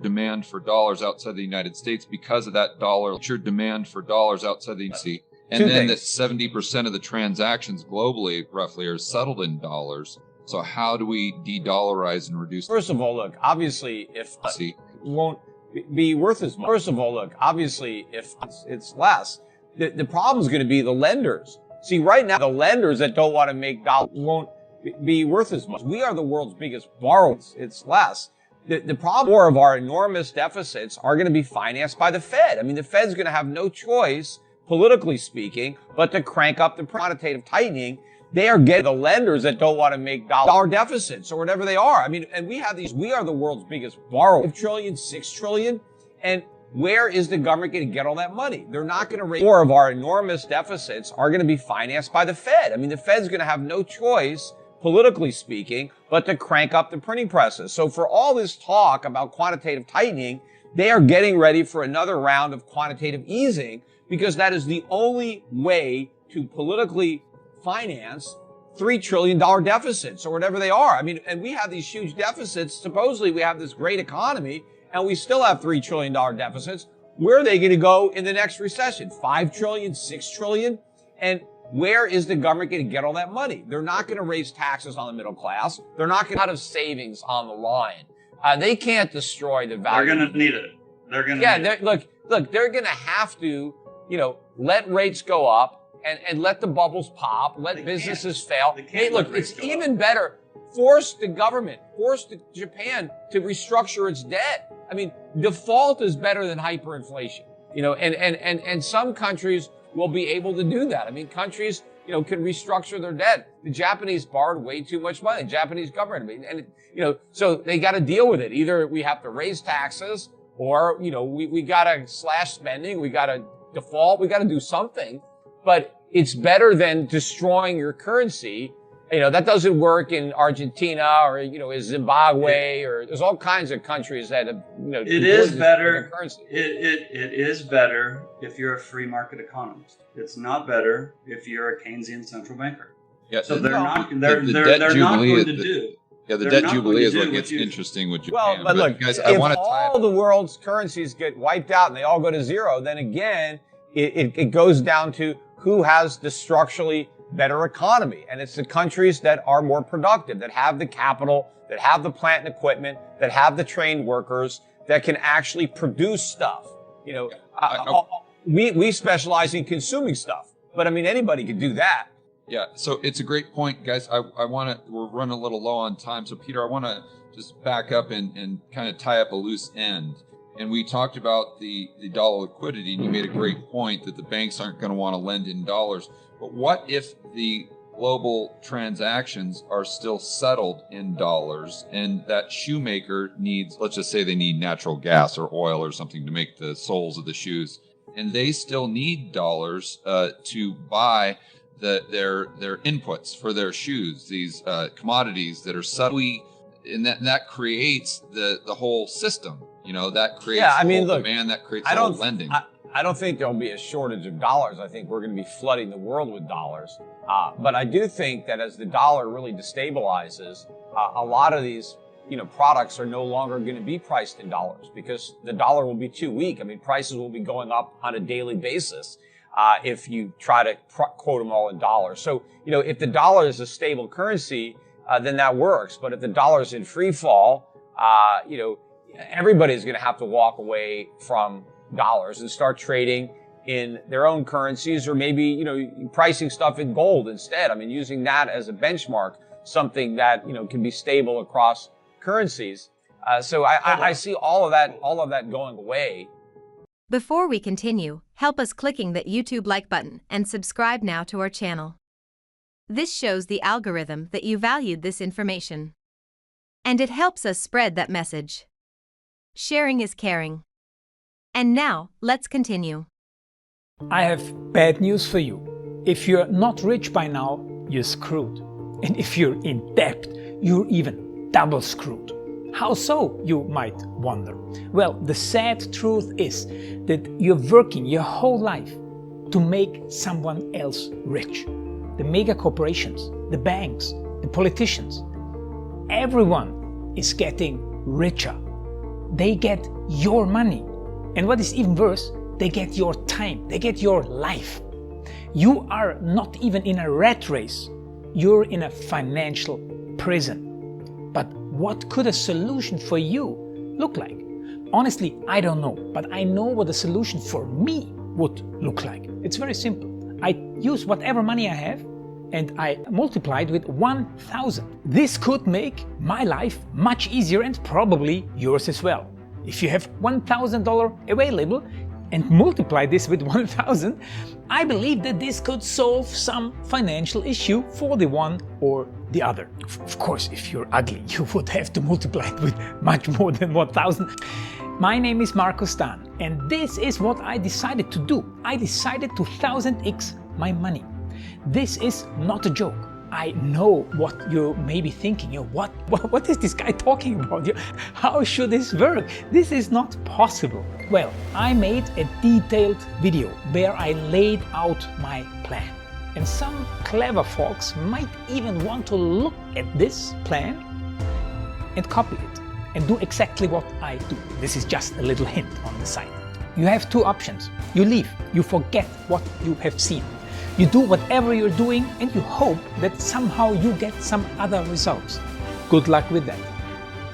demand for dollars outside the United States because of that dollar demand for dollars outside the United States. And then that 70% of the transactions globally roughly are settled in dollars. So how do we de-dollarize and reduce? First of all, look, obviously if won't be worth as much. First of all, look, obviously if it's less, the problem is going to be the lenders. See, right now, the lenders that don't want to make dollars won't be worth as much. We are the world's biggest borrowers. It's less. The problem of our enormous deficits are going to be financed by the Fed. I mean, the Fed's going to have no choice, politically speaking, but to crank up the quantitative tightening. They are getting the lenders that don't want to make dollar deficits or whatever they are. I mean, and we are the world's biggest borrower. 5 trillion, 6 trillion. And where is the government going to get all that money? They're not going to raise more of our enormous deficits are going to be financed by the Fed. I mean, the Fed's going to have no choice, politically speaking, but to crank up the printing presses. So for all this talk about quantitative tightening, they are getting ready for another round of quantitative easing because that is the only way to politically finance $3 trillion deficits or whatever they are. I mean, and we have these huge deficits. Supposedly we have this great economy and we still have $3 trillion deficits. Where are they going to go in the next recession? 5 trillion, 6 trillion? And where is the government going to get all that money? They're not going to raise taxes on the middle class. They're not going to have savings on the line. They can't destroy the value. They're going to need it. They're going to need it. Look, they're going to have to, let rates go up and let the bubbles pop, let businesses fail. Hey, look, it's even better. Force Japan to restructure its debt. I mean, default is better than hyperinflation, and some countries will be able to do that. I mean, countries, can restructure their debt. The Japanese borrowed way too much money, the Japanese government. I mean, so they got to deal with it. Either we have to raise taxes or, we got to slash spending. We got to default. We got to do something. But it's better than destroying your currency. That doesn't work in Argentina or, Zimbabwe or there's all kinds of countries that have, it is better. It is better if you're a free market economist. It's not better if you're a Keynesian central banker. Yeah, so they're not going to do. Yeah, the debt jubilee is what gets interesting with Japan. Well, but look, guys, if all the world's currencies get wiped out and they all go to zero, then again, it goes down to who has the structurally better economy. And it's the countries that are more productive, that have the capital, that have the plant and equipment, that have the trained workers, that can actually produce stuff. We specialize in consuming stuff, but I mean, anybody can do that. Yeah, so it's a great point, guys. We're running a little low on time. So Peter, I want to just back up and kind of tie up a loose end. And we talked about the dollar liquidity, and you made a great point that the banks aren't going to want to lend in dollars. But what if the global transactions are still settled in dollars and that shoemaker needs, let's just say they need natural gas or oil or something to make the soles of the shoes, and they still need dollars to buy their inputs for their shoes, these commodities that are settled, and that creates the whole system. That creates demand, that creates all lending. I don't think there'll be a shortage of dollars. I think we're going to be flooding the world with dollars. But I do think that as the dollar really destabilizes, a lot of these, products are no longer going to be priced in dollars because the dollar will be too weak. I mean, prices will be going up on a daily basis if you try to quote them all in dollars. So, if the dollar is a stable currency, then that works. But if the dollar is in free fall, everybody's going to have to walk away from dollars and start trading in their own currencies or maybe, pricing stuff in gold instead. I mean, using that as a benchmark, something that, can be stable across currencies. So I see all of that going away. Before we continue, help us clicking that YouTube like button and subscribe now to our channel. This shows the algorithm that you valued this information. And it helps us spread that message. Sharing is caring. And now, let's continue. I have bad news for you. If you're not rich by now, you're screwed. And if you're in debt, you're even double screwed. How so, you might wonder? Well, the sad truth is that you're working your whole life to make someone else rich. The mega corporations, the banks, the politicians, everyone is getting richer. they get your money. And what is even worse, they get your time, they get your life. You are not even in a rat race, you're in a financial prison. But what could a solution for you look like? Honestly, I don't know, but I know what a solution for me would look like. It's very simple. I use whatever money I have and I multiply it with 1,000. This could make my life much easier and probably yours as well. If you have $1,000 available and multiply this with 1,000, I believe that this could solve some financial issue for the one or the other. Of course, if you're ugly, you would have to multiply it with much more than 1,000. My name is Marco Stan, and this is what I decided to do. I decided to 1000x my money. This is not a joke. I know what you may be thinking. What is this guy talking about? How should this work? This is not possible. Well, I made a detailed video where I laid out my plan. And some clever folks might even want to look at this plan and copy it and do exactly what I do. This is just a little hint on the side. You have two options. You leave, you forget what you have seen. You do whatever you're doing and you hope that somehow you get some other results. Good luck with that.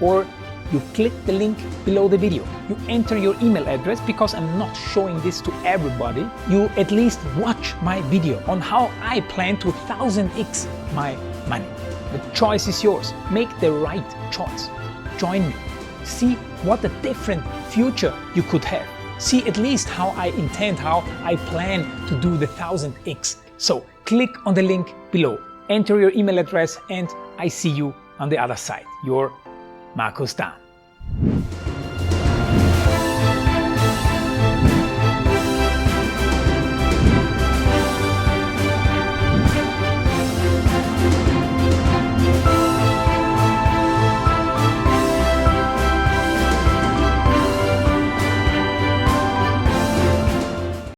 Or you click the link below the video. You enter your email address because I'm not showing this to everybody. You at least watch my video on how I plan to 1000x my money. The choice is yours. Make the right choice. Join me. See what a different future you could have. See at least how I intend, how I plan to do the 1000x. So click on the link below, enter your email address, and I see you on the other side. Your Marco Stan.